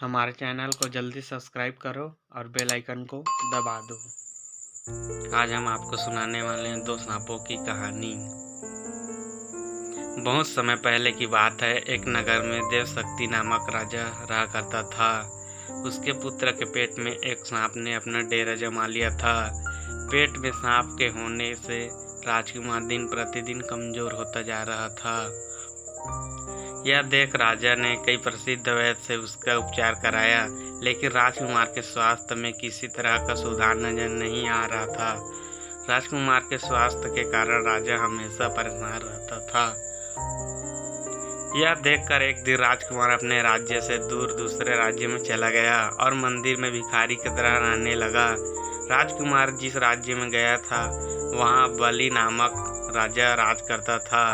हमारे चैनल को जल्दी सब्सक्राइब करो और बेल आइकन को दबा दो। आज हम आपको सुनाने वाले हैं दो सांपों की कहानी। बहुत समय पहले की बात है। एक नगर में देवशक्ति नामक राजा रहा करता था। उसके पुत्र के पेट में एक सांप ने अपना डेरा जमा लिया था। पेट में सांप के होने से राजकुमार दिन प्रतिदिन कमजोर होता जा रहा था। यह देख राजा ने कई प्रसिद्ध वैद्य से उसका उपचार कराया, लेकिन राजकुमार के स्वास्थ्य में किसी तरह का सुधार नजर नहीं आ रहा था। राजकुमार के स्वास्थ्य के कारण राजा हमेशा परेशान रहता था। यह देखकर एक दिन राजकुमार अपने राज्य से दूर दूसरे राज्य में चला गया और मंदिर में भिखारी की तरह रहने लगा। राजकुमार जिस राज्य में गया था वहाँ बलि नामक राजा राज करता था।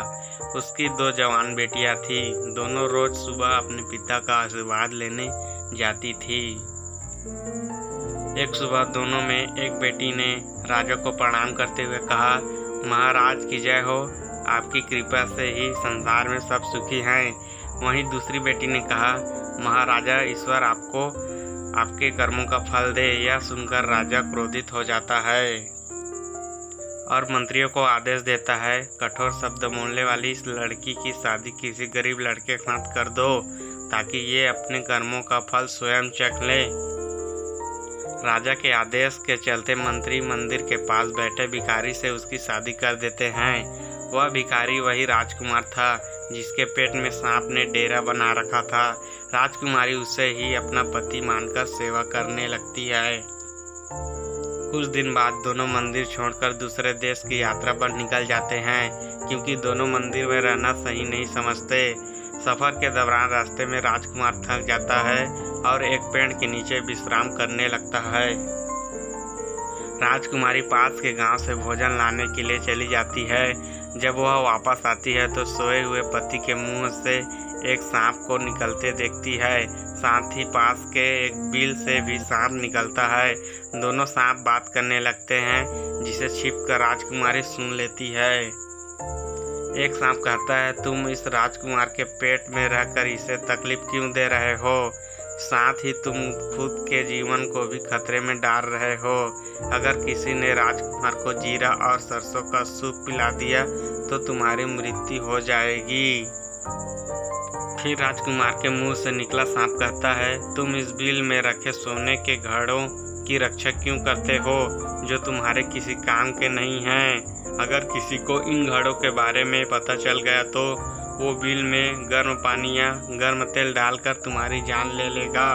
उसकी दो जवान बेटियां थी। दोनों रोज सुबह अपने पिता का आशीर्वाद लेने जाती थी। एक सुबह दोनों में एक बेटी ने राजा को प्रणाम करते हुए कहा, महाराज की जय हो, आपकी कृपा से ही संसार में सब सुखी हैं। वहीं दूसरी बेटी ने कहा, महाराजा ईश्वर आपको आपके कर्मों का फल दे। यह सुनकर राजा क्रोधित हो जाता है और मंत्रियों को आदेश देता है, कठोर शब्द बोलने वाली इस लड़की की शादी किसी गरीब लड़के के साथ कर दो ताकि ये अपने कर्मों का फल स्वयं चख ले। राजा के आदेश के चलते मंत्री मंदिर के पास बैठे भिखारी से उसकी शादी कर देते हैं। वह भिखारी वही राजकुमार था जिसके पेट में सांप ने डेरा बना रखा था। राजकुमारी उसे ही अपना पति मानकर सेवा करने लगती है। कुछ दिन बाद दोनों मंदिर छोड़कर दूसरे देश की यात्रा पर निकल जाते हैं, क्योंकि दोनों मंदिर में रहना सही नहीं समझते। सफर के दौरान रास्ते में राजकुमार थक जाता है और एक पेड़ के नीचे विश्राम करने लगता है। राजकुमारी पास के गांव से भोजन लाने के लिए चली जाती है। जब वह वापस आती है तो सोए हुए पति के मुंह से एक सांप को निकलते देखती है। साथ ही पास के एक बिल से भी सांप निकलता है। दोनों सांप बात करने लगते हैं, जिसे छिपकर राजकुमारी सुन लेती है। एक सांप कहता है, तुम इस राजकुमार के पेट में रहकर इसे तकलीफ क्यों दे रहे हो? साथ ही तुम खुद के जीवन को भी खतरे में डाल रहे हो। अगर किसी ने राजकुमार को जीरा और सरसों का सूप पिला दिया तो तुम्हारी मृत्यु हो जाएगी। फिर राजकुमार के मुंह से निकला सांप कहता है, तुम इस बिल में रखे सोने के घड़ों की रक्षा क्यों करते हो जो तुम्हारे किसी काम के नहीं हैं? अगर किसी को इन घड़ों के बारे में पता चल गया तो वो बिल में गर्म पानी या गर्म तेल डालकर तुम्हारी जान ले लेगा।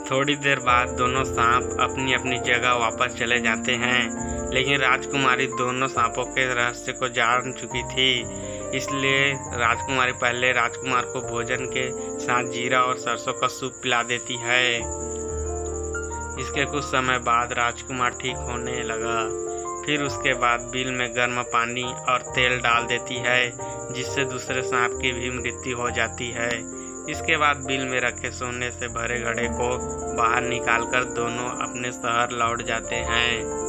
थोड़ी देर बाद दोनों सांप अपनी अपनी जगह वापस चले जाते हैं, लेकिन राजकुमारी दोनों सांपों के रहस्य को जान चुकी थी। इसलिए राजकुमारी पहले राजकुमार को भोजन के साथ जीरा और सरसों का सूप पिला देती है। इसके कुछ समय बाद राजकुमार ठीक होने लगा। फिर उसके बाद बिल में गर्म पानी और तेल डाल देती है, जिससे दूसरे सांप की भी मृत्यु हो जाती है। इसके बाद बिल में रखे सोने से भरे घड़े को बाहर निकालकर दोनों अपने शहर लौट जाते हैं।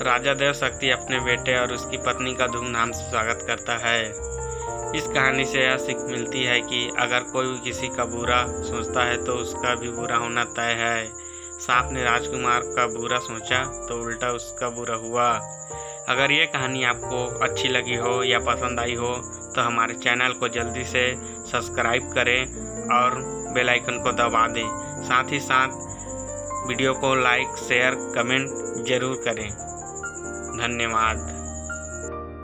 राजा देवशक्ति अपने बेटे और उसकी पत्नी का धूमधाम से स्वागत करता है। इस कहानी से यह सीख मिलती है कि अगर कोई किसी का बुरा सोचता है तो उसका भी बुरा होना तय है। सांप ने राजकुमार का बुरा सोचा तो उल्टा उसका बुरा हुआ। अगर ये कहानी आपको अच्छी लगी हो या पसंद आई हो तो हमारे चैनल को जल्दी से सब्सक्राइब करें और बेल आइकन को दबा दें। साथ ही साथ वीडियो को लाइक, शेयर, कमेंट जरूर करें। धन्यवाद।